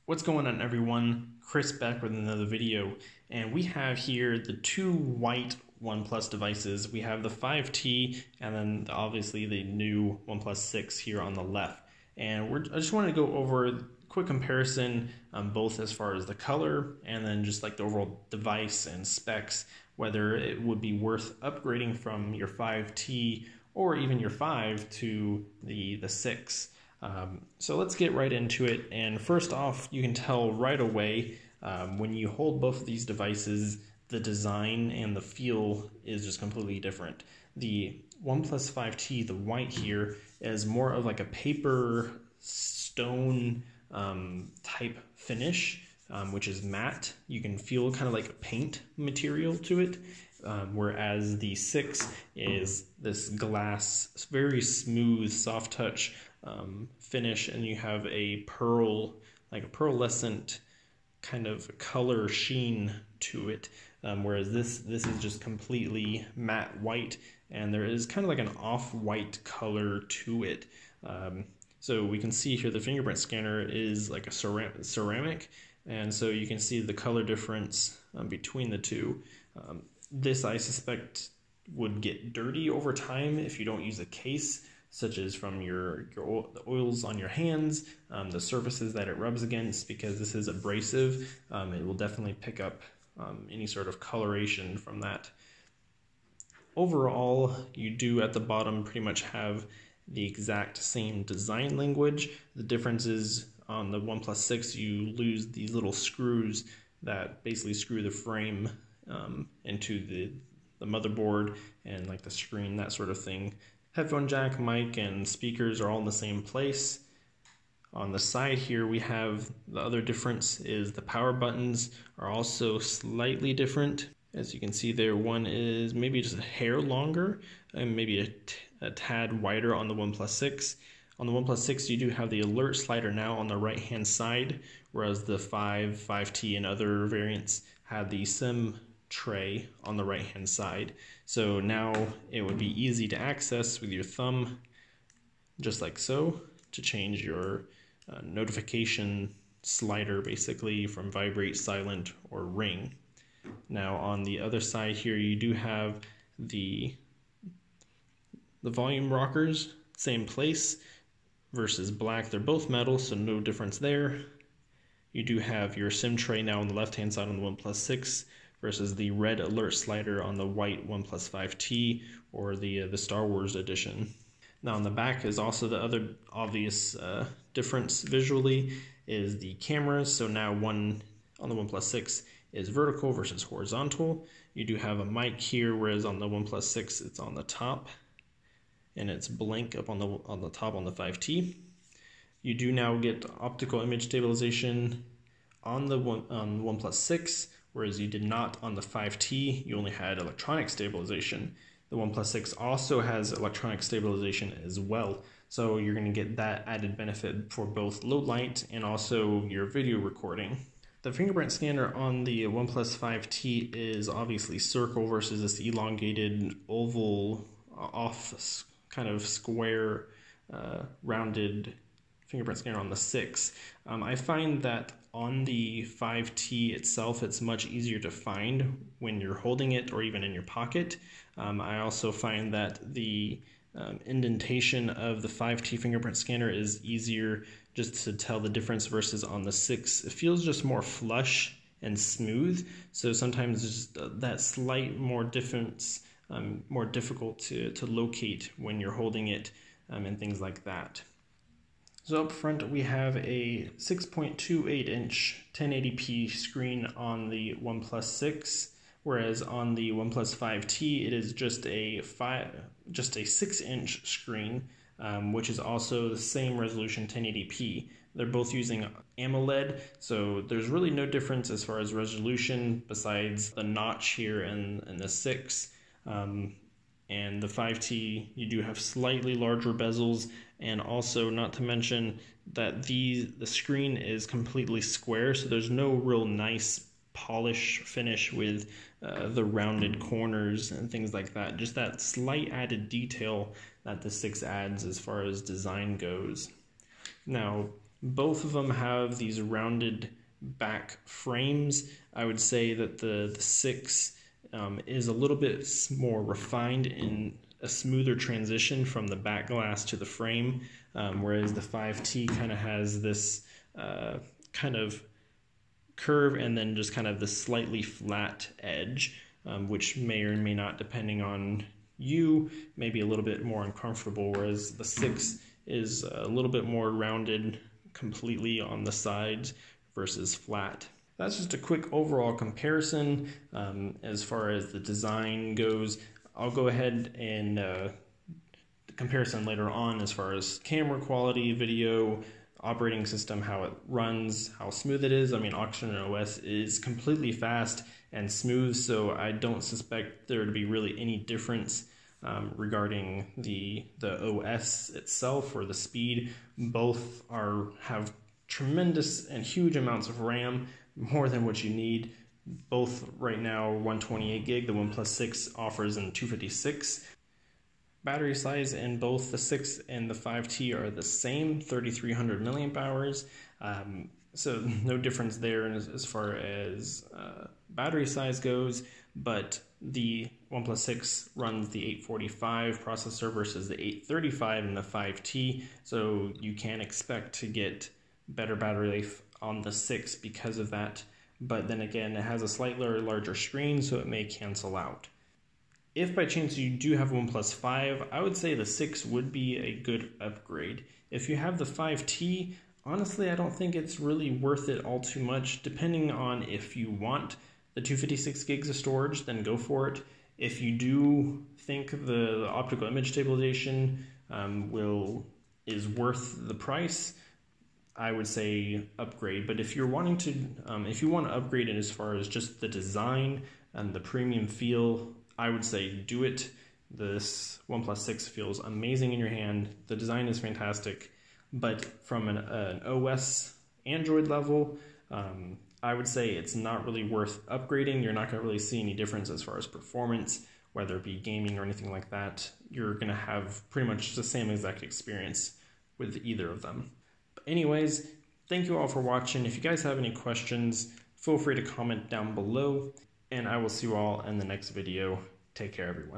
What's going on, everyone? Chris back with another video, and we have here the two white OnePlus devices. We have the 5T and then obviously the new OnePlus 6 here on the left. And I just want to go over a quick comparison, both as far as the color and then just like the overall device and specs, whether it would be worth upgrading from your 5T or even your 5 to the 6. So let's get right into it. And first off, you can tell right away when you hold both of these devices, the design and the feel is just completely different. The OnePlus 5T, the white here, is more of like a paper stone type finish, which is matte. You can feel kind of like a paint material to it. Whereas the 6 is this glass, very smooth, soft touch finish, and you have a pearl, like a pearlescent kind of color sheen to it. Whereas this is just completely matte white, and there is kind of like an off-white color to it. So we can see here the fingerprint scanner is like a ceramic, and so you can see the color difference between the two. This, I suspect, would get dirty over time if you don't use a case, such as from the oils on your hands, the surfaces that it rubs against, because this is abrasive. It will definitely pick up any sort of coloration from that. Overall, you do at the bottom pretty much have the exact same design language. The difference is on the OnePlus 6, you lose these little screws that basically screw the frame into the motherboard and like the screen, that sort of thing. Headphone jack, mic, and speakers are all in the same place. On the side here, we have the other difference is the power buttons are also slightly different. As you can see there, one is maybe just a hair longer and maybe a tad wider on the OnePlus 6. On the OnePlus 6, you do have the alert slider now on the right-hand side, whereas the 5T, and other variants have the SIM tray on the right-hand side. So now it would be easy to access with your thumb, just like so, to change your notification slider basically from vibrate, silent, or ring. Now on the other side here, you do have the volume rockers, same place, versus black. They're both metal, so no difference there. You do have your SIM tray now on the left-hand side on the OnePlus 6 versus the red alert slider on the white OnePlus 5T or the Star Wars edition. Now on the back is also the other obvious difference visually is the cameras. So now one on the OnePlus 6 is vertical versus horizontal. You do have a mic here, whereas on the OnePlus 6 it's on the top, and it's blank up on the top on the 5T. You do now get optical image stabilization on the OnePlus 6, whereas you did not on the 5T. You only had electronic stabilization. The OnePlus 6 also has electronic stabilization as well, so you're going to get that added benefit for both low light and also your video recording. The fingerprint scanner on the OnePlus 5T is obviously circle versus this elongated oval off kind of square rounded fingerprint scanner on the 6. I find that on the 5T itself, it's much easier to find when you're holding it or even in your pocket. I also find that the indentation of the 5T fingerprint scanner is easier just to tell the difference versus on the 6. It feels just more flush and smooth, so sometimes just that slight more difference, more difficult to locate when you're holding it and things like that. So up front we have a 6.28 inch 1080p screen on the OnePlus 6, whereas on the OnePlus 5T it is just a 6-inch screen, which is also the same resolution 1080p. They're both using AMOLED, so there's really no difference as far as resolution besides the notch here in the 6. And the 5T, you do have slightly larger bezels, and also not to mention that the screen is completely square, so there's no real nice polish finish with the rounded corners and things like that. Just that slight added detail that the 6 adds as far as design goes. Now, Both of them have these rounded back frames. I would say that the 6 is a little bit more refined in a smoother transition from the back glass to the frame, whereas the 5T kind of has this kind of curve and then just kind of the slightly flat edge, which may or may not, depending on you, may be a little bit more uncomfortable, whereas the 6 is a little bit more rounded completely on the sides versus flat. That's just a quick overall comparison. As far as the design goes, I'll go ahead and the comparison later on as far as camera quality, video, operating system, how it runs, how smooth it is. I mean, Oxygen OS is completely fast and smooth, so I don't suspect there to be really any difference regarding the OS itself or the speed. Both have tremendous and huge amounts of RAM, more than what you need. Both right now 128 gig, the OnePlus 6 offers in 256. Battery size in both the 6 and the 5T are the same, 3,300 milliamp hours. So no difference there as far as battery size goes, but the OnePlus 6 runs the 845 processor versus the 835 in the 5T, so you can expect to get better battery life on the 6 because of that. But then again, it has a slightly larger screen, so it may cancel out. If by chance you do have OnePlus 5, I would say the 6 would be a good upgrade. If you have the 5T, honestly, I don't think it's really worth it all too much. Depending on if you want the 256 gigs of storage, then go for it. If you do think the optical image stabilization is worth the price, I would say upgrade. But if you're wanting to, if you want to upgrade it as far as just the design and the premium feel, I would say do it. This OnePlus 6 feels amazing in your hand. The design is fantastic, but from an OS Android level, I would say it's not really worth upgrading. You're not going to really see any difference as far as performance, whether it be gaming or anything like that. You're going to have pretty much the same exact experience with either of them. Anyways, thank you all for watching. If you guys have any questions, feel free to comment down below, and I will see you all in the next video. Take care, everyone.